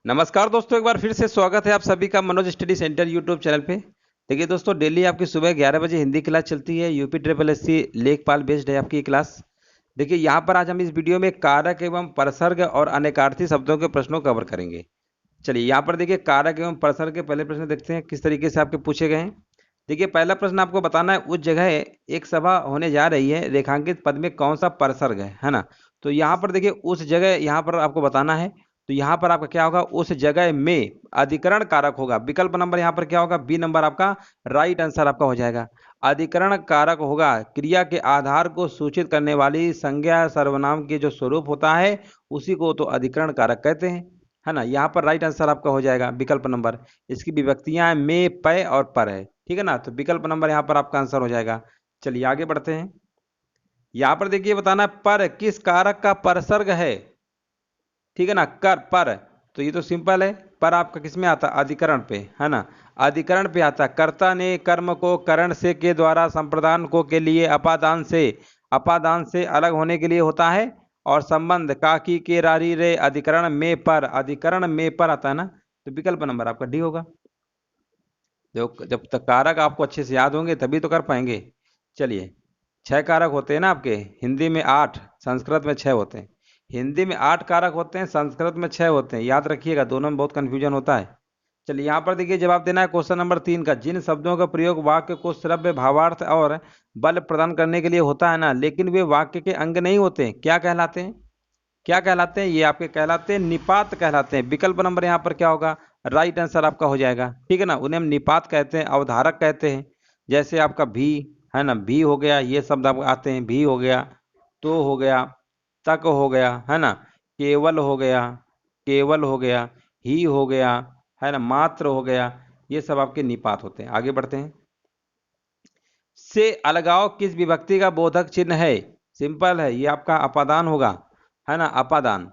नमस्कार दोस्तों, एक बार फिर से स्वागत है आप सभी का Manoj study centre YouTube channel पे। देखिए दोस्तों, डेली आपकी सुबह 11 बजे हिंदी क्लास चलती है। यूपी ट्रिपल एस सी लेखपाल बेस्ड है आपकी क्लास। देखिए यहाँ पर आज हम इस वीडियो में कारक एवं परसर्ग और अनेकार्थी शब्दों के प्रश्नों को कवर करेंगे। चलिए यहाँ पर देखिए, कारक एवं परसर्ग के पहले प्रश्न देखते हैं किस तरीके से आपके पूछे गए हैं। देखिए पहला प्रश्न आपको बताना है, उस जगह एक सभा होने जा रही है, रेखांकित पद में कौन सा परसर्ग है ना। तो यहाँ पर देखिए उस जगह यहाँ पर आपको बताना है। तो यहाँ पर आपका क्या होगा, उस जगह में अधिकरण कारक होगा। विकल्प नंबर यहाँ पर क्या होगा, बी नंबर आपका राइट आंसर आपका हो जाएगा। अधिकरण कारक होगा क्रिया के आधार को सूचित करने वाली संज्ञा सर्वनाम के जो स्वरूप होता है उसी को तो अधिकरण कारक कहते हैं, है ना। यहाँ पर राइट आंसर आपका हो जाएगा विकल्प नंबर। इसकी विभक्तियां में, पय और पर है, ठीक है ना। तो विकल्प नंबर यहाँ पर आपका आंसर हो जाएगा। चलिए आगे बढ़ते हैं। यहाँ पर देखिए बताना है, पर किस कारक का परसर्ग है, ठीक है ना। कर पर, तो ये तो सिंपल है। पर आपका किस में आता है, अधिकरण पे, है ना। अधिकरण पे आता है। कर्ता ने कर्म को करण से के द्वारा संप्रदान को के लिए अपादान से अलग होने के लिए होता है। और संबंध काकी के रारी रे अधिकरण में पर आता है ना। तो विकल्प नंबर आपका डी होगा। देखो जब तक कारक आपको अच्छे से याद होंगे तभी तो कर पाएंगे। चलिए, 6 कारक होते हैं ना आपके, हिंदी में 8, संस्कृत में 6 होते हैं। हिंदी में 8 कारक होते हैं, संस्कृत में 6 होते हैं, याद रखिएगा, दोनों में बहुत कंफ्यूजन होता है। चलिए यहाँ पर देखिए जवाब देना है क्वेश्चन नंबर 3 का। जिन शब्दों का प्रयोग वाक्य को श्रव्य भावार्थ और बल प्रदान करने के लिए होता है ना, लेकिन वे वाक्य के अंग नहीं होते, क्या कहलाते हैं? क्या कहलाते हैं? ये आपके कहलाते हैं निपात कहलाते हैं। विकल्प नंबर यहाँ पर क्या होगा, राइट आंसर आपका हो जाएगा, ठीक है ना। उन्हें हम निपात कहते हैं, अवधारक कहते हैं। जैसे आपका भी, है ना, भी हो गया, ये शब्द आप आते हैं, भी हो गया, तो हो गया, तक हो गया, है ना, केवल हो गया, ही हो गया, है ना, मात्र हो गया, ये सब आपके निपात होते हैं। आगे बढ़ते हैं। से अलगाव किस विभक्ति का बोधक चिन्ह है? सिंपल है, ये आपका अपादान होगा, है ना। अपादान,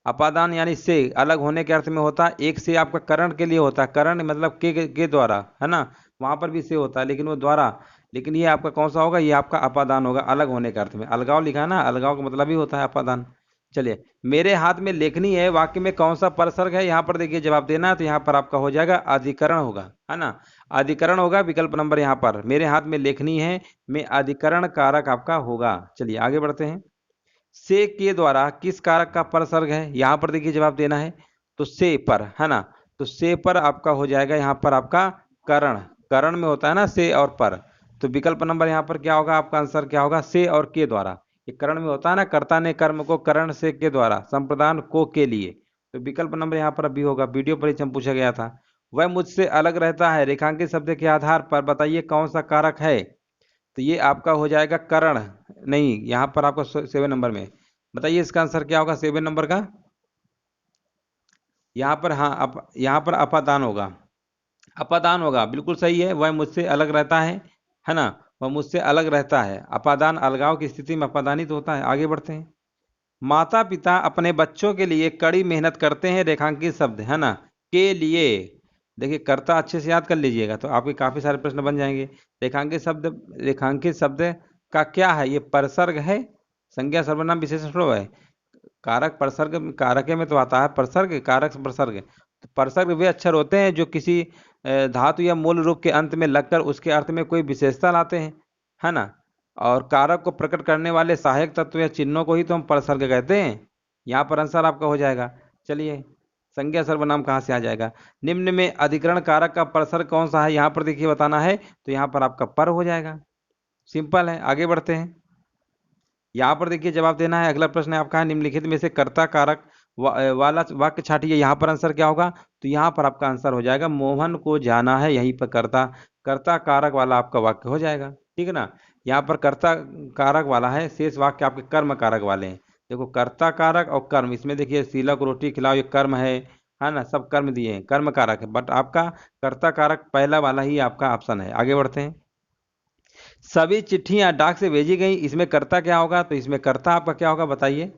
अपादान यानी से अलग होने के अर्थ में होता है। एक से आपका करण के लिए होता है, करण मतलब के द्वारा, है ना। वहां पर भी से होता है लेकिन वो द्वारा। लेकिन ये आपका कौन सा होगा, ये आपका अपादान होगा, अलग होने के अर्थ में। अलगाव लिखा है ना, अलगाव का मतलब ही होता है अपादान। चलिए, मेरे हाथ में लेखनी है, वाक्य में कौन सा परसर्ग है? यहाँ पर देखिए जवाब देना है, तो यहाँ पर आपका हो जाएगा अधिकरण होगा, है ना। अधिकरण होगा, विकल्प नंबर यहाँ पर, मेरे हाथ में लेखनी है में अधिकरण कारक आपका होगा। चलिए आगे बढ़ते हैं। से के द्वारा किस कारक का परसर्ग है? यहाँ पर देखिए जवाब देना है, तो से पर, है ना। तो से पर आपका हो जाएगा यहाँ पर आपका करण। करण में होता है ना से और पर। तो विकल्प नंबर यहाँ पर क्या होगा, आपका आंसर क्या होगा, से और के द्वारा। ये करण में होता है ना, कर्ता ने कर्म को करण से के द्वारा संप्रदान को के लिए। तो विकल्प नंबर यहाँ पर अभी होगा। वीडियो परीक्षा में पूछा गया था। वह मुझसे अलग रहता है, रेखांकित शब्द के आधार पर बताइए कौन सा कारक है? तो ये आपका हो जाएगा करण। नहीं, यहाँ पर आपका 7 नंबर में बताइए इसका आंसर क्या होगा, 7 नंबर का। यहाँ पर हाँ यहाँ पर अपादान होगा। अपादान होगा, बिल्कुल सही है। वह मुझसे अलग रहता है ना। वह मुझसे अलग रहता है, अपादान अलगाव की स्थिति में अपादानित होता है। आगे बढ़ते हैं। माता पिता अपने बच्चों के लिए कड़ी मेहनत करते हैं, रेखांकित शब्द, है ना, के लिए। देखिए कर्ता अच्छे से याद कर लीजिएगा तो आपके काफी सारे प्रश्न बन जाएंगे। रेखांकित शब्द का क्या है, ये परसर्ग है, संज्ञा सर्वनाम विशेषण है। कारक परसर्ग, कारक में तो आता है परसर्ग, कारक परसर्ग। तो परसर्ग वे अक्षर होते हैं जो किसी धातु या मूल रूप के अंत में लगकर उसके अर्थ में कोई विशेषता लाते हैं, है ना। और कारक को प्रकट करने वाले सहायक तत्व या चिन्हों को ही तो हम परसर्ग कहते हैं। यहाँ पर आंसर आपका हो जाएगा। चलिए, संज्ञा सर्वनाम कहाँ से आ जाएगा? निम्न में अधिकरण कारक का परसर्ग कौन सा है, यहाँ पर देखिए बताना है, तो यहाँ पर आपका पर हो जाएगा। सिंपल है, आगे बढ़ते हैं। यहाँ पर देखिए जवाब देना है। अगला प्रश्न है आपका है, निम्नलिखित में से कर्ता कारक वाला वाक्य छाटिए। यहाँ पर आंसर क्या होगा? तो यहाँ पर आपका आंसर हो जाएगा, मोहन को जाना है, यहीं पर कर्ता कर्ता कारक वाला आपका वाक्य हो जाएगा, ठीक है ना। यहाँ पर कर्ता कारक वाला है, शेष वाक्य आपके कर्म कारक वाले हैं। देखो कर्ता कारक और कर्म, इसमें देखिए शीला को रोटी खिलाओ, ये कर्म है ना, सब कर्म दिए हैं, कर्म कारक है। बट आपका कर्ता कारक पहला वाला ही आपका ऑप्शन है। आगे बढ़ते हैं। सभी चिट्ठियां डाक से भेजी गई, इसमें कर्ता क्या होगा? तो इसमें कर्ता आपका क्या होगा बताइए,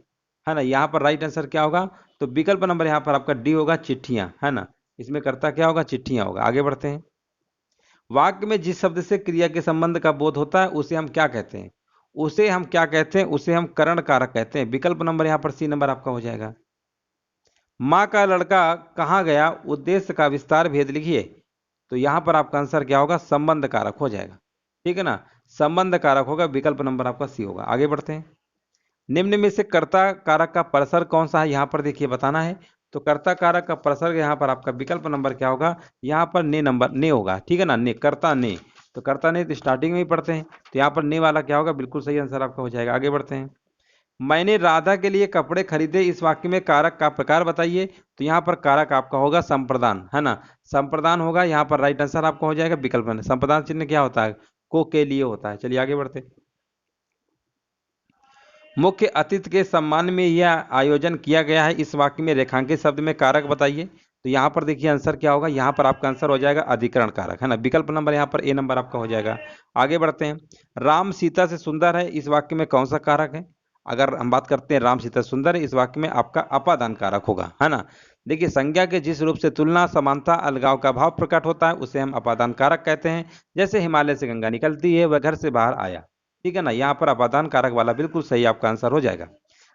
है ना। यहाँ पर राइट आंसर क्या होगा? तो विकल्प नंबर यहाँ पर आपका डी होगा, चिट्ठियां, है ना। इसमें कर्ता क्या होगा? चिट्ठियां होगा। आगे बढ़ते हैं। वाक्य में जिस शब्द से क्रिया के संबंध का बोध होता है उसे हम क्या कहते हैं? उसे हम क्या कहते हैं? उसे हम करण कारक कहते हैं। विकल्प नंबर यहाँ पर सी नंबर आपका हो जाएगा। माँ का लड़का कहाँ गया, उद्देश्य का विस्तार भेद लिखिए। तो यहाँ पर आपका आंसर क्या होगा, संबंध कारक हो जाएगा। ठीक है ना, संबंध कारक होगा, विकल्प नंबर आपका सी होगा। आगे बढ़ते हैं। निम्न में से कर्ता कारक का परसर्ग कौन सा है, यहाँ पर देखिए बताना है। तो कर्ता कारक का परसर्ग यहाँ पर आपका विकल्प नंबर क्या होगा, यहाँ पर ने नंबर ने होगा। ठीक है ना, ने, कर्ता ने। तो कर्ता ने तो स्टार्टिंग में ही पढ़ते हैं, तो यहाँ पर ने वाला क्या होगा, बिल्कुल सही आंसर आपका हो जाएगा। आगे बढ़ते हैं। मैंने राधा के लिए कपड़े खरीदे, इस वाक्य में कारक का प्रकार बताइए। तो यहाँ पर कारक आपका होगा संप्रदान, है ना, संप्रदान होगा। यहाँ पर राइट आंसर आपका हो जाएगा विकल्प में। संप्रदान चिन्ह क्या होता है, को के लिए होता है। चलिए आगे बढ़ते हैं। मुख्य अतिथि के सम्मान में यह आयोजन किया गया है, इस वाक्य में रेखांकित शब्द में कारक बताइए। तो यहाँ पर देखिए आंसर क्या होगा, यहाँ पर आपका आंसर हो जाएगा अधिकरण कारक, है ना, विकल्प नंबर यहाँ पर ए नंबर आपका हो जाएगा। आगे बढ़ते हैं। राम सीता से सुंदर है, इस वाक्य में कौन सा कारक है। अगर हम बात करते हैं राम सीता सुंदर है, इस वाक्य में आपका अपादान कारक होगा, है ना। देखिए संज्ञा के जिस रूप से तुलना, समानता, अलगाव का भाव प्रकट होता है उसे हम अपादान कारक कहते हैं। जैसे हिमालय से गंगा निकलती है, वह घर से बाहर आया। ठीक है ना, यहाँ पर अपादान कारक वाला बिल्कुल सही आपका आंसर हो जाएगा।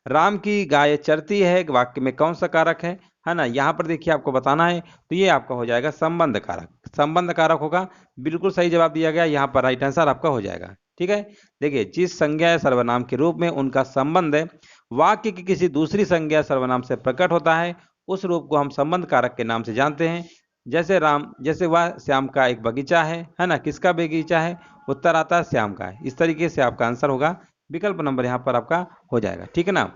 राम की गाय चरती है, वाक्य में कौन सा कारक है ना, यहाँ पर देखिए आपको बताना है। तो ये आपका हो जाएगा संबंध कारक, संबंध कारक होगा। बिल्कुल सही जवाब दिया गया, यहाँ पर राइट आंसर आपका हो जाएगा। ठीक है, देखिए जिस संज्ञा या सर्वनाम के रूप में उनका संबंध है वाक्य की किसी दूसरी संज्ञा या सर्वनाम से प्रकट होता है, उस रूप को हम संबंध कारक के नाम से जानते हैं। जैसे राम, जैसे वह श्याम का एक बगीचा है ना, किसका बगीचा है, उत्तर आता है श्याम का है। इस तरीके से आपका आंसर होगा, विकल्प नंबर यहाँ पर आपका हो जाएगा। ठीक है ना,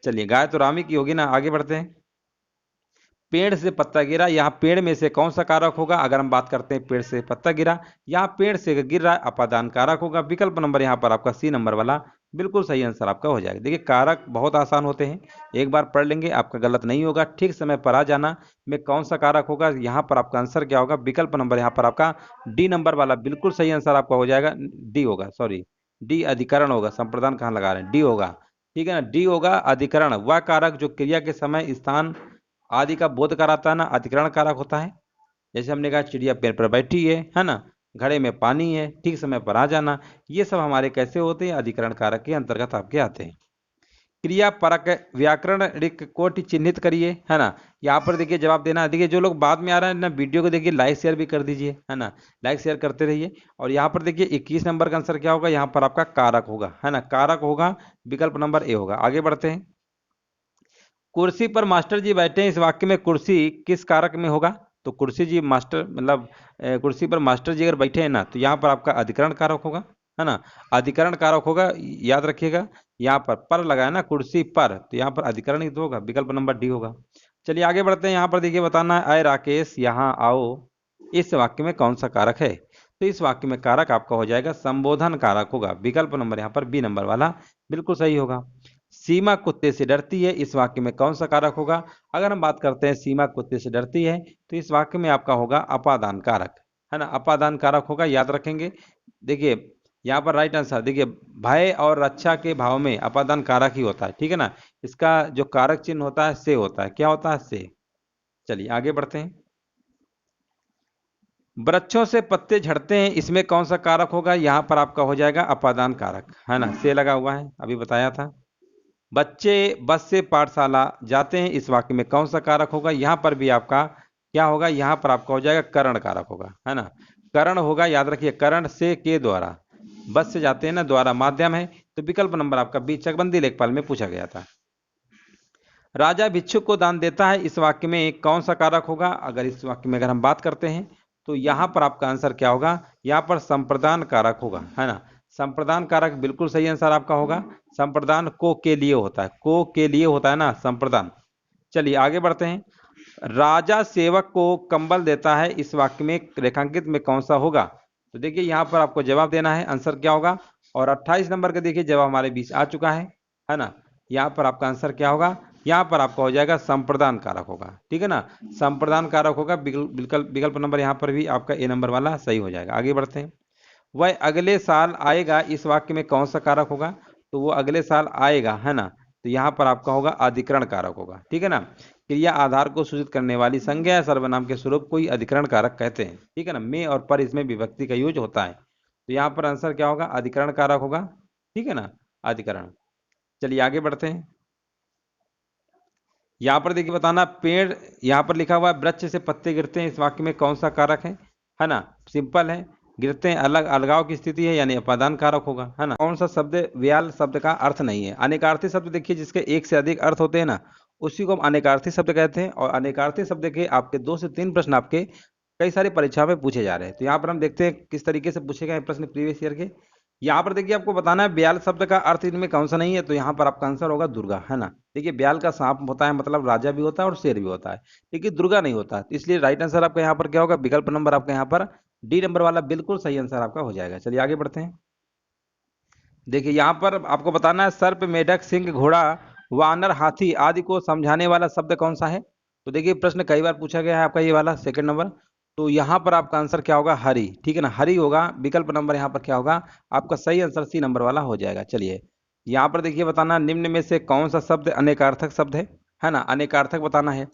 चलिए गाय तो रामी की होगी ना। आगे बढ़ते हैं। पेड़ से पत्ता गिरा, यहाँ पेड़ में से कौन सा कारक होगा। अगर हम बात करते हैं पेड़ से पत्ता गिरा, यहाँ पेड़ से गिर रहा है, अपादान कारक होगा। विकल्प नंबर यहाँ पर आपका सी नंबर वाला बिल्कुल सही आंसर आपका हो जाएगा। देखिए कारक बहुत आसान होते हैं, एक बार पढ़ लेंगे आपका गलत नहीं होगा। ठीक समय पर आ जाना में कौन सा कारक होगा, यहाँ पर आपका आंसर क्या होगा, विकल्प नंबर यहाँ पर आपका डी नंबर वाला बिल्कुल सही आंसर आपका हो जाएगा। डी होगा, सॉरी, डी अधिकरण होगा, संप्रदान कहाँ लगा रहे हैं, डी होगा। ठीक है ना, डी होगा अधिकरण, वह कारक जो क्रिया के समय, स्थान आदि का बोध कराता है ना, अधिकरण कारक होता है। जैसे हमने कहा चिड़िया पेड़ पर बैठी है ना, घड़े में पानी है, ठीक समय पर आ जाना, ये सब हमारे कैसे होते हैं, अधिकरण कारक के अंतर्गत आपके आते हैं। क्रिया परक व्याकरण रिक कोटि चिन्हित करिए, है ना। यहाँ पर देखिए जवाब देना है। देखिए जो लोग बाद में आ रहे हैं ना, वीडियो को देखिए लाइक शेयर भी कर दीजिए, है ना, लाइक शेयर करते रहिए। और यहाँ पर देखिए 21 नंबर का आंसर क्या होगा, यहाँ पर आपका कारक होगा, है ना, कारक होगा, विकल्प नंबर ए होगा। आगे बढ़ते हैं। कुर्सी पर मास्टर जी बैठे हैं, इस वाक्य में कुर्सी किस कारक में होगा। तो कुर्सी जी मास्टर मतलब कुर्सी पर मास्टर जी अगर बैठे हैं ना, तो यहाँ पर आपका अधिकरण कारक होगा, है ना, अधिकरण कारक होगा, याद रखिएगा। यहाँ पर लगा है ना, कुर्सी पर, तो यहाँ पर अधिकरण ही तो होगा, विकल्प नंबर डी होगा। चलिए आगे बढ़ते हैं। यहाँ पर देखिए बताना है, अय राकेश यहाँ आओ, इस वाक्य में कौन सा कारक है। तो इस वाक्य में कारक आपका हो जाएगा संबोधन कारक होगा, विकल्प नंबर यहाँ पर बी नंबर वाला बिल्कुल सही होगा। सीमा कुत्ते से डरती है, इस वाक्य में कौन सा कारक होगा। अगर हम बात करते हैं सीमा कुत्ते से डरती है, तो इस वाक्य में आपका होगा अपादान कारक, है ना, अपादान कारक होगा, याद रखेंगे। देखिए यहाँ पर राइट आंसर, देखिए भय और रक्षा के भाव में अपादान कारक ही होता है। ठीक है ना, इसका जो कारक चिन्ह होता है से होता है, क्या होता है, से। चलिए आगे बढ़ते हैं। वृक्षों से पत्ते झड़ते हैं, इसमें कौन सा कारक होगा। यहाँ पर आपका हो जाएगा अपादान कारक, है ना, से लगा हुआ है, अभी बताया था। बच्चे बस से पाठशाला जाते हैं, इस वाक्य में कौन सा कारक होगा। यहाँ पर भी आपका क्या होगा, यहाँ पर आपका हो जाएगा करण कारक होगा, है ना, करण होगा, याद रखिए, करण से के द्वारा, बस से जाते हैं ना, द्वारा माध्यम है। तो विकल्प नंबर आपका बी चकबंदी लेखपाल में पूछा गया था। राजा भिक्षुक को दान देता है, इस वाक्य में कौन सा कारक होगा। अगर इस वाक्य में अगर हम बात करते हैं, तो यहाँ पर आपका आंसर क्या होगा, यहाँ पर संप्रदान कारक होगा, है ना, संप्रदान कारक बिल्कुल सही आंसर आपका होगा। संप्रदान को के लिए होता है, को के लिए होता है ना संप्रदान। चलिए आगे बढ़ते हैं। राजा सेवक को कंबल देता है, इस वाक्य में रेखांकित में कौन सा होगा। तो देखिए यहाँ पर आपको जवाब देना है, आंसर क्या होगा। और 28 नंबर का देखिए जवाब हमारे बीच आ चुका है ना। यहाँ पर आपका आंसर क्या होगा, यहाँ पर आपका हो जाएगा संप्रदान कारक होगा। ठीक है ना, संप्रदान कारक होगा, विकल्प नंबर यहाँ पर भी आपका ए नंबर वाला सही हो जाएगा। आगे बढ़ते हैं। वह अगले साल आएगा, इस वाक्य में कौन सा कारक होगा। तो वो अगले साल आएगा, है ना, तो यहाँ पर आपका होगा अधिकरण कारक होगा। ठीक है ना, क्रिया आधार को सूचित करने वाली संज्ञा या सर्वनाम के स्वरूप कोई अधिकरण कारक कहते हैं। ठीक है ना, में और पर इसमें विभक्ति का यूज होता है, तो यहाँ पर आंसर क्या होगा, अधिकरण कारक होगा। ठीक है ना, अधिकरण। चलिए आगे बढ़ते हैं। यहाँ पर देखिए बताना पेड़, यहाँ पर लिखा हुआ है वृक्ष से पत्ते गिरते हैं, इस वाक्य में कौन सा कारक है ना। सिंपल है, गिरते हैं अलग अलगाव की स्थिति है यानी अपादान कारक होगा, है ना। कौन सा शब्द व्याल शब्द का अर्थ नहीं है। अनेकार्थी शब्द देखिए जिसके एक से अधिक अर्थ होते हैं ना, उसी को हम अनेकार्थी शब्द कहते हैं। और अनेकार्थी शब्द के आपके 2 से 3 प्रश्न आपके कई सारी परीक्षा में पूछे जा रहे हैं। तो यहाँ पर हम देखते हैं किस तरीके से पूछे गए प्रश्न प्रीवियस ईयर के। यहाँ पर देखिए आपको बताना है ब्याल शब्द का अर्थ इनमें कौन सा नहीं है, तो यहाँ पर आपका आंसर होगा दुर्गा, है ना। देखिए ब्याल का सांप होता है, मतलब राजा भी होता है और शेर भी होता है, लेकिन दुर्गा नहीं होता, इसलिए राइट आंसर आपका यहाँ पर क्या होगा, विकल्प नंबर आपका यहाँ पर डी नंबर वाला बिल्कुल सही आंसर आपका हो जाएगा। चलिए आगे बढ़ते हैं। देखिए यहाँ पर आपको बताना है सर्प, मेढक, सिंह, घोड़ा, वानर, हाथी आदि को समझाने वाला शब्द कौन सा है। तो देखिए प्रश्न कई बार पूछा गया है आपका ये वाला सेकंड नंबर। तो यहाँ पर आपका आंसर क्या होगा, हरि, ठीक है ना, हरि होगा। विकल्प नंबर यहाँ पर क्या होगा आपका सही आंसर सी नंबर वाला हो जाएगा। चलिए यहाँ पर देखिए बताना निम्न में से कौन सा शब्द अनेकार्थक शब्द है ना, अनेकार्थक बताना है।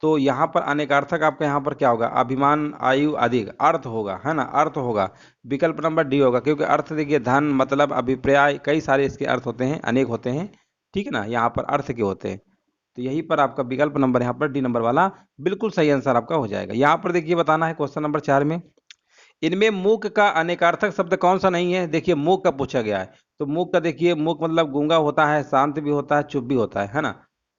तो यहाँ पर अनेकार्थक आपका यहाँ पर क्या होगा, अभिमान, आयु, अधिक, अर्थ होगा, है ना, अर्थ होगा। विकल्प नंबर डी होगा, क्योंकि अर्थ देखिए धन, मतलब, अभिप्राय, कई सारे इसके अर्थ होते हैं, अनेक होते हैं, ठीक है ना, यहाँ पर अर्थ के होते हैं। तो यहीं पर आपका विकल्प नंबर यहाँ पर डी नंबर वाला बिल्कुल सही आंसर आपका हो जाएगा। यहाँ पर देखिए बताना है क्वेश्चन नंबर 4 में, इनमें मूक का अनेकार्थक शब्द कौन सा नहीं है। देखिए मूक का पूछा गया है, तो मूक का देखिए मूक मतलब गूंगा होता है, शांत भी होता है, चुप भी होता है ना।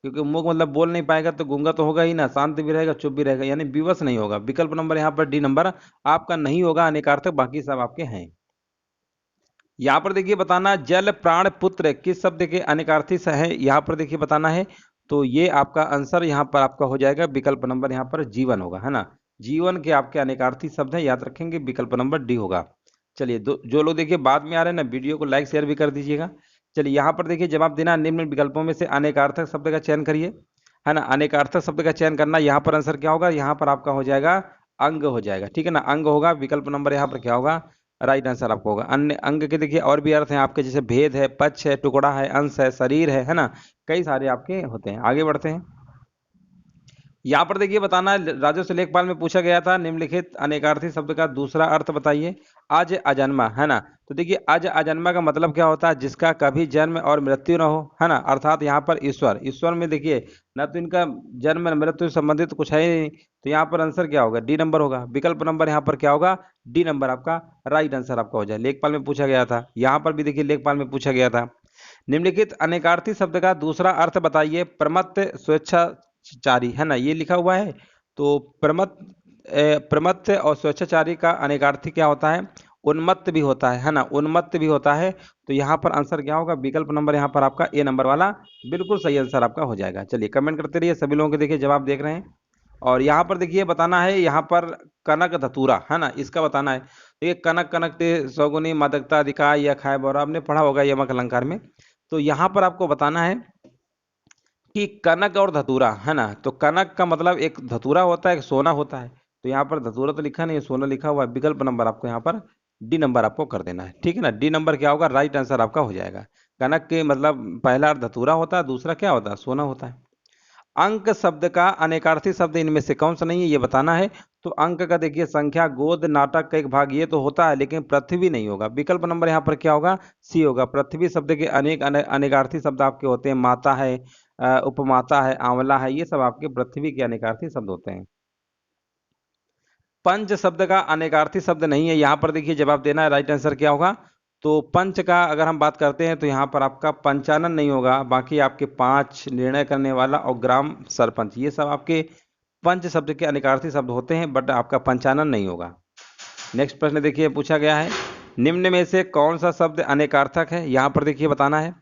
क्योंकि मूक मतलब बोल नहीं पाएगा, तो गूंगा तो होगा ही ना, शांत भी रहेगा, चुप भी रहेगा, यानी विवश नहीं होगा। विकल्प नंबर यहाँ पर डी नंबर आपका नहीं होगा अनेकार्थक, बाकी सब आपके हैं। यहाँ पर देखिए बताना जल, प्राण, पुत्र किस शब्द के अनेकार्थी से है, यहाँ पर देखिए बताना है। तो ये आपका आंसर यहाँ पर आपका हो जाएगा विकल्प नंबर यहाँ पर जीवन होगा, है ना। जीवन के आपके अनेकार्थी शब्द हैं, याद रखेंगे, विकल्प नंबर डी होगा। चलिए जो लोग देखिए बाद में आ रहे हैं ना, वीडियो को लाइक शेयर भी कर दीजिएगा। चलिए यहाँ पर देखिए जवाब देना, निम्न विकल्पों में से अनेकार्थक शब्द का चयन करिए, है ना। अनेकार्थक शब्द का चयन करना, यहाँ पर आंसर क्या होगा, यहाँ पर आपका हो जाएगा अंग हो जाएगा, ठीक है ना, अंग होगा। विकल्प नंबर यहाँ पर क्या होगा, राइट आंसर आपको होगा। अन्य अंग के देखिए और भी अर्थ हैं आपके, जैसे भेद है, पक्ष है, टुकड़ा है, अंश है, शरीर है ना, कई सारे आपके होते हैं। आगे बढ़ते हैं। यहाँ पर देखिए बताना है राजस्व लेखपाल में पूछा गया था निम्नलिखित अनेकार्थी शब्द का दूसरा अर्थ बताइए। अज अजन्मा, है ना। तो देखिए अज अजन्मा का मतलब क्या होता है, जिसका कभी जन्म और मृत्यु न हो, है ना, अर्थात यहाँ पर ईश्वर, ईश्वर में देखिए न तो इनका जन्म मृत्यु संबंधित कुछ है ही नहीं, तो यहाँ पर आंसर क्या होगा, डी नंबर होगा। विकल्प नंबर यहाँ पर क्या होगा, डी नंबर आपका राइट आंसर आपका हो जाए। लेखपाल में पूछा गया था, यहाँ पर भी देखिए लेखपाल में पूछा गया था। निम्नलिखित अनेकार्थी शब्द का दूसरा अर्थ बताइए। प्रमत्त, स्वेच्छाचारी, है ना, ये लिखा हुआ है। तो प्रमत्त और स्वेच्छाचारी का अनेकार्थी क्या होता है, उन्मत्त भी होता है ना, उन्मत्त भी होता है। तो यहाँ पर आंसर क्या होगा, विकल्प नंबर यहाँ पर आपका ए नंबर वाला बिल्कुल सही आंसर आपका हो जाएगा। चलिए कमेंट करते रहिए, सभी लोगों के देखिए जवाब देख रहे हैं। और यहाँ पर देखिए बताना है, यहाँ पर कनक धतूरा, है ना, इसका बताना है। देखिए कनक, कनक ते सौगुनी मादकता अधिकार या खाए बोरा, आपने पढ़ा होगा यमक अलंकार में। तो यहाँ पर आपको बताना है कि कनक और धतूरा, है ना। तो कनक का मतलब एक धतूरा होता है, एक सोना होता है। तो यहाँ पर धतूरा तो लिखा नहीं है, सोना लिखा हुआ है। विकल्प नंबर आपको यहाँ पर डी नंबर आपको कर देना है, ठीक है ना। डी नंबर क्या होगा, राइट आंसर आपका हो जाएगा। कनक के मतलब पहला धतूरा होता है, दूसरा क्या होता है, सोना होता है। अंक शब्द का अनेकार्थी शब्द इनमें से कौन सा नहीं है, ये बताना है। तो अंक का देखिए संख्या, गोद, नाटक का एक भाग, ये तो होता है, लेकिन पृथ्वी नहीं होगा। विकल्प नंबर यहाँ पर क्या होगा, सी होगा। पृथ्वी शब्द के अनेकार्थी शब्द आपके होते हैं, माता है, उपमाता है, आंवला है, ये सब आपके पृथ्वी के अनेकार्थी शब्द होते हैं। पंच शब्द का अनेकार्थी शब्द नहीं है, यहाँ पर देखिए जवाब देना है, राइट आंसर क्या होगा। तो पंच का अगर हम बात करते हैं तो यहाँ पर आपका पंचानन नहीं होगा, बाकी आपके 5 निर्णय करने वाला और ग्राम सरपंच, ये सब आपके पंच शब्द के अनेकार्थी शब्द होते हैं, बट आपका पंचानन नहीं होगा। नेक्स्ट प्रश्न देखिए पूछा गया है, निम्न में से कौन सा शब्द अनेकार्थक है, यहाँ पर देखिए बताना है।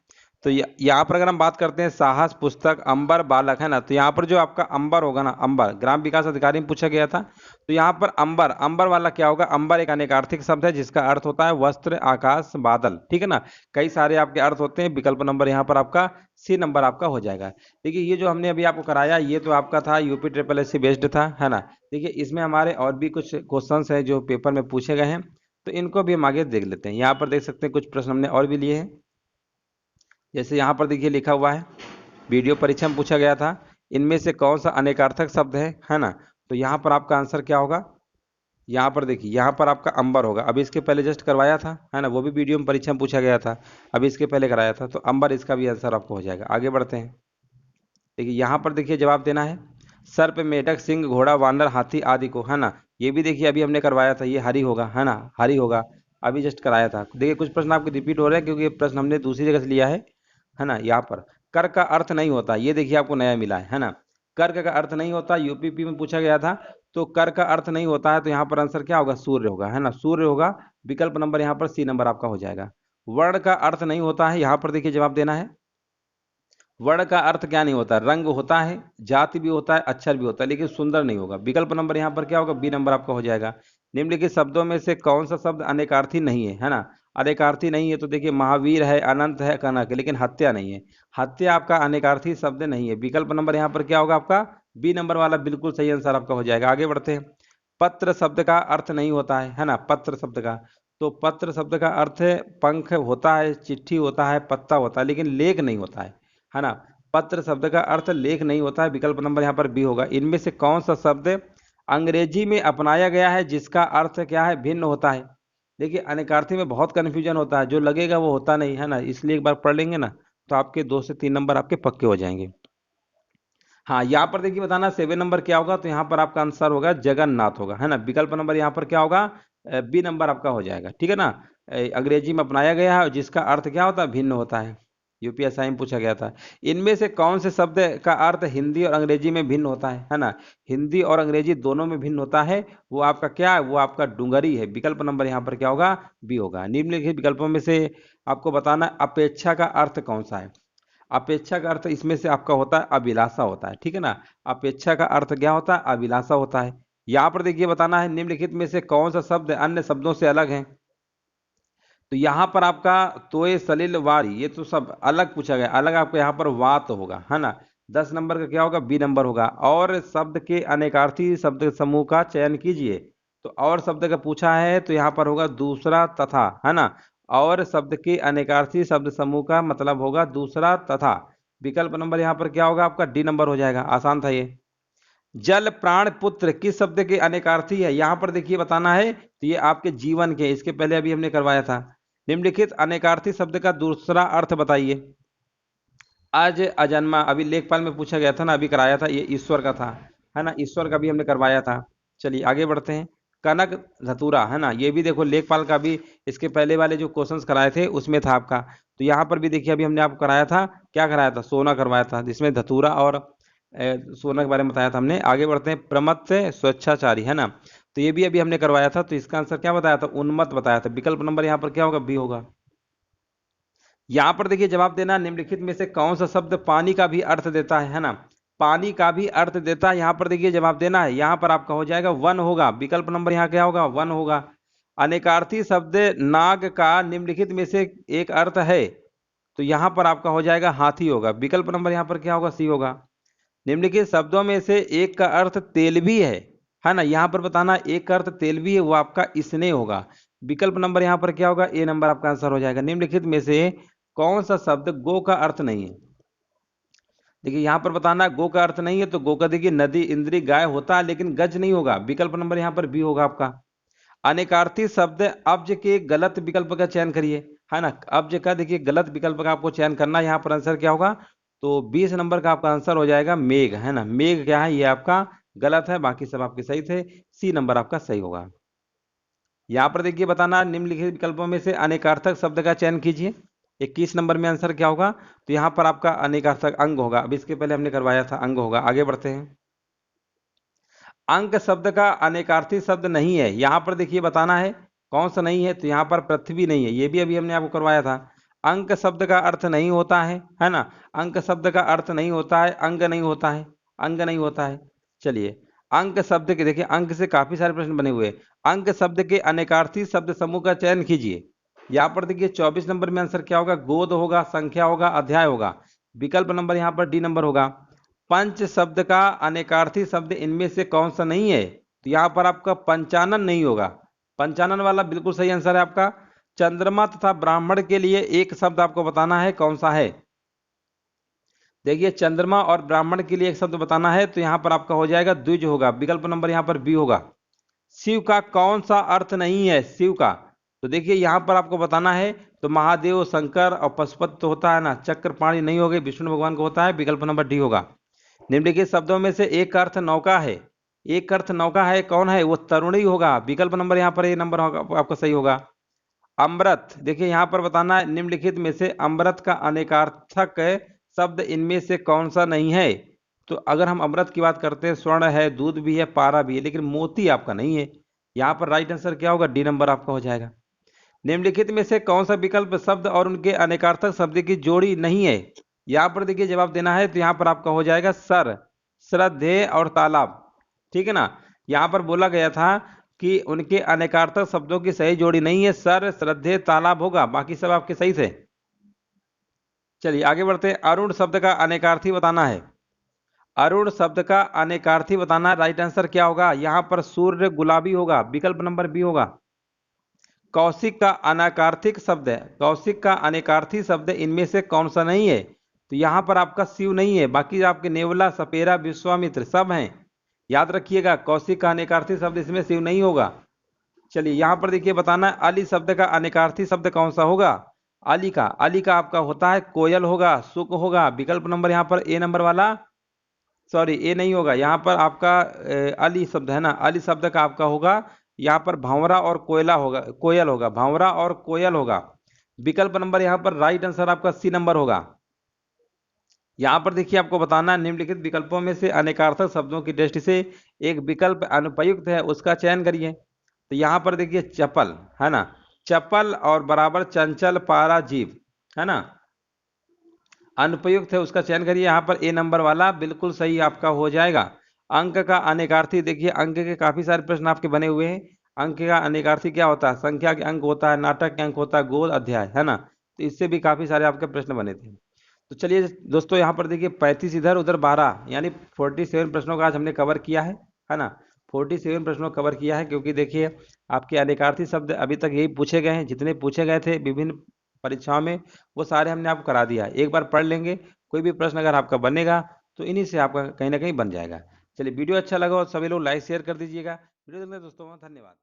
तो यहाँ पर अगर हम बात करते हैं साहस, पुस्तक, अंबर, बालक, है ना। तो यहाँ पर जो आपका अंबर होगा ना, अंबर ग्राम विकास अधिकारी में पूछा गया था। तो यहाँ पर अंबर, अंबर वाला क्या होगा, अंबर एक अनेकार्थिक शब्द है जिसका अर्थ होता है वस्त्र, आकाश, बादल, ठीक है ना। कई सारे आपके अर्थ होते हैं। विकल्प नंबर यहाँ पर आपका सी नंबर आपका हो जाएगा। देखिए ये जो हमने अभी आपको कराया, ये तो आपका था UP triple S C based था, है ना। देखिए इसमें हमारे और भी कुछ क्वेश्चंस हैं जो पेपर में पूछे गए हैं, तो इनको भी हम आगे देख लेते हैं। यहाँ पर देख सकते हैं कुछ प्रश्न हमने और भी लिए हैं, जैसे यहाँ पर देखिए लिखा हुआ है, वीडियो परीक्षा में पूछा गया था, इनमें से कौन सा अनेकार्थक शब्द है ना। तो यहाँ पर आपका आंसर क्या होगा, यहाँ पर देखिए, यहाँ पर आपका अंबर होगा। अभी इसके पहले जस्ट करवाया था, है ना, वो भी वीडियो में परीक्षा में पूछा गया था, अभी इसके पहले कराया था। तो अंबर इसका भी आंसर आपको हो जाएगा। आगे बढ़ते हैं। देखिए यहाँ पर देखिए जवाब देना है सर्प, मेढक, सिंह, घोड़ा, वानर, हाथी आदि को, है ना। ये भी देखिए अभी हमने करवाया था, ये हरी होगा, है ना, हरी होगा, अभी जस्ट कराया था। देखिए कुछ प्रश्न आपके रिपीट हो रहे हैं क्योंकि ये प्रश्न हमने दूसरी जगह से लिया है ना। यहाँ पर कर का अर्थ नहीं होता, ये देखिए आपको नया मिला है ना। कर्क का अर्थ नहीं होता, यूपीपी में पूछा गया था, तो कर का अर्थ नहीं होता है, तो यहाँ पर आंसर क्या होगा, सूर्य होगा, है ना, सूर्य होगा। विकल्प नंबर यहाँ पर सी नंबर आपका हो जाएगा। वर्ण का अर्थ नहीं होता है, यहाँ पर देखिए जवाब देना है वर्ण का अर्थ क्या नहीं होता, रंग होता है, जाति भी होता है, अक्षर भी होता है, लेकिन सुंदर नहीं होगा। विकल्प नंबर यहाँ पर क्या होगा, बी नंबर आपका हो जाएगा। निम्नलिखित शब्दों में से कौन सा शब्द अनेकार्थी नहीं है ना। अनेकार्थी नहीं है तो देखिए महावीर है, अनंत है, कनक है, लेकिन हत्या नहीं है। हत्या आपका अनेकार्थी शब्द नहीं है। विकल्प नंबर यहाँ पर क्या होगा आपका, बी नंबर वाला बिल्कुल सही आंसर आपका हो जाएगा। आगे बढ़ते हैं। पत्र शब्द का अर्थ नहीं होता है ना, पत्र शब्द का, तो पत्र शब्द का अर्थ है पंख होता है, चिट्ठी होता है, पत्ता होता है, लेकिन लेख नहीं होता है ना। पत्र शब्द का अर्थ लेख नहीं होता है। विकल्प नंबर यहाँ पर बी होगा। इनमें से कौन सा शब्द अंग्रेजी में अपनाया गया है जिसका अर्थ क्या है, भिन्न होता है। देखिए अनेकार्थी में बहुत कंफ्यूजन होता है, जो लगेगा वो होता नहीं, है ना, इसलिए एक बार पढ़ लेंगे ना तो आपके 2 से 3 नंबर आपके पक्के हो जाएंगे। हाँ यहाँ पर देखिए बताना 7 नंबर क्या होगा, तो यहाँ पर आपका आंसर होगा जगन्नाथ होगा, है ना। विकल्प नंबर यहाँ पर क्या होगा, बी नंबर आपका हो जाएगा, ठीक है ना। अंग्रेजी में अपनाया गया है और जिसका अर्थ क्या होता है, भिन्न होता है। यूपीएसआई में पूछा गया था। इनमें से कौन से शब्द का अर्थ हिंदी और अंग्रेजी में भिन्न होता है ना। हिंदी और अंग्रेजी दोनों में भिन्न होता है। वो आपका क्या है, वो आपका डुंगरी है। विकल्प नंबर यहाँ पर क्या होगा, बी होगा। निम्नलिखित विकल्पों में से आपको बताना अपेक्षा का अर्थ कौन सा है। अपेक्षा का अर्थ इसमें से आपका होता है अभिलाषा होता है, ठीक है ना। अपेक्षा का अर्थ क्या होता है, अभिलाषा होता है। यहाँ पर देखिए बताना है निम्नलिखित में से कौन सा शब्द अन्य शब्दों से अलग है। तो यहाँ पर आपका तोय, सलिल, वारी, ये तो सब अलग पूछा गया, अलग आपको यहाँ पर वात होगा, है ना। 10 नंबर का क्या होगा, बी नंबर होगा। और शब्द के अनेकार्थी शब्द समूह का चयन कीजिए। तो और शब्द का पूछा है तो यहाँ पर होगा दूसरा तथा, है ना। और शब्द के अनेकार्थी शब्द समूह का मतलब होगा दूसरा तथा। विकल्प नंबर यहाँ पर क्या होगा आपका, डी नंबर हो जाएगा। आसान था ये। जल, प्राण, पुत्र किस शब्द के अनेकार्थी है, यहाँ पर देखिए बताना है, तो ये आपके जीवन के, इसके पहले अभी हमने करवाया था। निम्नलिखित अनेकार्थी शब्द का दूसरा अर्थ बताइए। आज, अजन्मा, अभी लेखपाल में पूछा गया था ना, अभी कराया था, ये ईश्वर का था, है ना, ईश्वर का भी हमने करवाया था। चलिए आगे बढ़ते हैं। कनक, धतूरा, है ना, ये भी देखो लेखपाल का भी इसके पहले वाले जो क्वेश्चंस कराए थे उसमें था आपका। तो यहाँ पर भी देखिए अभी हमने आपको कराया था, क्या कराया था, सोना करवाया था, जिसमें धतूरा और सोना के बारे में बताया था हमने। आगे बढ़ते हैं। प्रमथ से स्वेच्छाचारी, है ना, तो ये भी अभी हमने करवाया था। तो इसका आंसर क्या बताया था, उन्मत्त बताया था। विकल्प नंबर यहाँ पर क्या होगा, बी होगा। यहाँ पर देखिए जवाब देना, निम्नलिखित में से कौन सा शब्द पानी का भी अर्थ देता है ना। पानी का भी अर्थ देता है, यहाँ पर देखिए जवाब देना है। यहाँ पर आपका हो जाएगा वन होगा। विकल्प नंबर यहाँ क्या होगा, वन होगा। अनेकार्थी शब्द नाग का निम्नलिखित में से एक अर्थ है, तो यहाँ पर आपका हो जाएगा हाथी होगा। विकल्प नंबर यहाँ पर क्या होगा, सी होगा। निम्नलिखित शब्दों में से एक का अर्थ तेलबी है ना। यहाँ पर बताना एक का अर्थ तेलबी है, वो आपका स्नेह होगा। विकल्प नंबर यहाँ पर क्या होगा, ए नंबर आपका आंसर हो जाएगा। निम्नलिखित में से कौन सा शब्द गो का अर्थ नहीं है। देखिए यहाँ पर बताना गो का अर्थ नहीं है, तो गो का देखिए नदी, इंद्री, गाय होता है, लेकिन गज नहीं होगा। विकल्प नंबर यहाँ पर बी होगा आपका। अनेकार्थी शब्द अब्ज के गलत विकल्प का चयन करिए, है ना। अब्ज का देखिए गलत विकल्प का आपको चयन करना है। यहाँ पर आंसर क्या होगा, तो 20 नंबर का आपका आंसर हो जाएगा मेघ, है ना। मेघ क्या है, ये आपका गलत है, बाकी सब आपके सही थे। सी नंबर आपका सही होगा। यहाँ पर देखिए बताना निम्नलिखित विकल्पों में से अनेकार्थक शब्द का चयन कीजिए। 21 नंबर में आंसर क्या होगा, तो यहाँ पर आपका अनेकार्थक अंग होगा। अब इसके पहले हमने करवाया था, अंग होगा। आगे बढ़ते हैं। अंक शब्द का अनेकार्थी शब्द नहीं है, यहाँ पर देखिए बताना है कौन सा नहीं है, तो यहाँ पर पृथ्वी नहीं है, ये भी अभी हमने आपको करवाया था। अंक शब्द का अर्थ नहीं होता है ना। अंक शब्द का अर्थ नहीं होता है, अंग नहीं होता है, अंग नहीं होता है। चलिए अंक शब्द के देखिए, अंक से काफी सारे प्रश्न बने हुए। अंक शब्द के अनेकार्थी शब्द समूह का चयन कीजिए। यहाँ पर देखिए 24 नंबर में आंसर क्या होगा, गोद होगा, संख्या होगा, अध्याय होगा। विकल्प नंबर यहाँ पर डी नंबर होगा। पंच शब्द का अनेकार्थी शब्द इनमें से कौन सा नहीं है, तो यहाँ पर आपका पंचानन नहीं होगा। पंचानन वाला बिल्कुल सही आंसर है आपका। चंद्रमा तथा ब्राह्मण के लिए एक शब्द आपको बताना है, कौन सा है। देखिए चंद्रमा और ब्राह्मण के लिए एक शब्द बताना है, तो यहाँ पर आपका हो जाएगा द्विज होगा। विकल्प नंबर यहाँ पर बी होगा। शिव का कौन सा अर्थ नहीं है, शिव का, तो देखिए यहाँ पर आपको बताना है, तो महादेव, शंकर और पशुपति तो होता है ना। चक्रपाणी नहीं होगा, विष्णु भगवान को होता है। विकल्प नंबर डी होगा। निम्नलिखित शब्दों में से एक का अर्थ नौका है, एक का अर्थ नौका है, कौन है वो? तरुणी होगा। विकल्प नंबर यहाँ पर, ये नंबर होगा आपका सही होगा। अमृत, देखिए यहाँ पर बताना है निम्नलिखित में से अमृत का अनेकार्थक शब्द इनमें से कौन सा नहीं है? तो अगर हम अमृत की बात करते हैं, स्वर्ण है, दूध भी है, पारा भी है, लेकिन मोती आपका नहीं है। यहाँ पर राइट आंसर क्या होगा? डी नंबर आपका हो जाएगा। निम्नलिखित में से कौन सा विकल्प शब्द और उनके अनेकार्थक शब्द की जोड़ी नहीं है? यहाँ पर देखिए जवाब देना है तो यहाँ पर आपका हो जाएगा सर, श्रद्धेय और तालाब। ठीक है ना, यहाँ पर बोला गया था कि उनके अनेकार्थक शब्दों की सही जोड़ी नहीं है, सर, श्रद्धेय, तालाब होगा, बाकी सब आपके सही थे। चलिए आगे बढ़ते हैं। अरुण शब्द का अनेकार्थी बताना है। अरुण शब्द का अनेकार्थी बताना, राइट आंसर क्या होगा? यहाँ पर सूर्य गुलाबी होगा, विकल्प नंबर बी होगा। कौशिक का अनाकार्थिक शब्द है, कौशिक का अनेकार्थी शब्द इनमें से कौन सा नहीं है? तो यहाँ पर आपका शिव नहीं है, बाकी आपके नेवला, सपेरा, विश्वामित्र सब हैं। याद रखिएगा, कौशिक का अनेकार्थी शब्द इसमें शिव नहीं होगा। चलिए यहाँ पर देखिए बताना है, अली शब्द का अनेकार्थी शब्द कौन सा होगा? अली का आपका होता है कोयल होगा, सुख होगा, विकल्प नंबर यहाँ पर ए नंबर वाला, सॉरी ए नहीं होगा, यहाँ पर आपका अली शब्द है ना, अली शब्द का आपका होगा यहाँ पर भंवरा और कोयला होगा, कोयल होगा, भंवरा और कोयल होगा। विकल्प नंबर यहाँ पर राइट आंसर आपका सी नंबर होगा। यहाँ पर देखिए आपको बताना है, निम्नलिखित विकल्पों में से अनेकार्थक शब्दों की दृष्टि से एक विकल्प अनुपयुक्त है, उसका चयन करिए। तो यहाँ पर देखिए चपल है ना, चपल और बराबर चंचल, पारा, जीव है ना, अनुपयुक्त है, उसका चयन करिए। यहाँ पर ए नंबर वाला बिल्कुल सही आपका हो जाएगा। अंक का अनेकार्थी, देखिए अंक के काफी सारे प्रश्न आपके बने हुए हैं। अंक का अनेकार्थी क्या होता है? संख्या के अंक होता है, नाटक के अंक होता है, गोल अध्याय है ना, तो इससे भी काफी सारे आपके प्रश्न बने थे। तो चलिए दोस्तों, यहाँ पर देखिए 35 इधर उधर 12, यानी 47 प्रश्नों का आज हमने कवर किया है ना। 47 प्रश्नों को कवर किया है, क्योंकि देखिए आपके अनेकार्थी शब्द अभी तक यही पूछे गए हैं, जितने पूछे गए थे विभिन्न परीक्षाओं में, वो सारे हमने आपको करा दिया है। एक बार पढ़ लेंगे, कोई भी प्रश्न अगर आपका बनेगा तो इन्हीं से आपका कहीं ना कहीं बन जाएगा। चलिए वीडियो अच्छा लगा और सभी लोग लाइक शेयर कर दीजिएगा। वीडियो देखने दोस्तों धन्यवाद।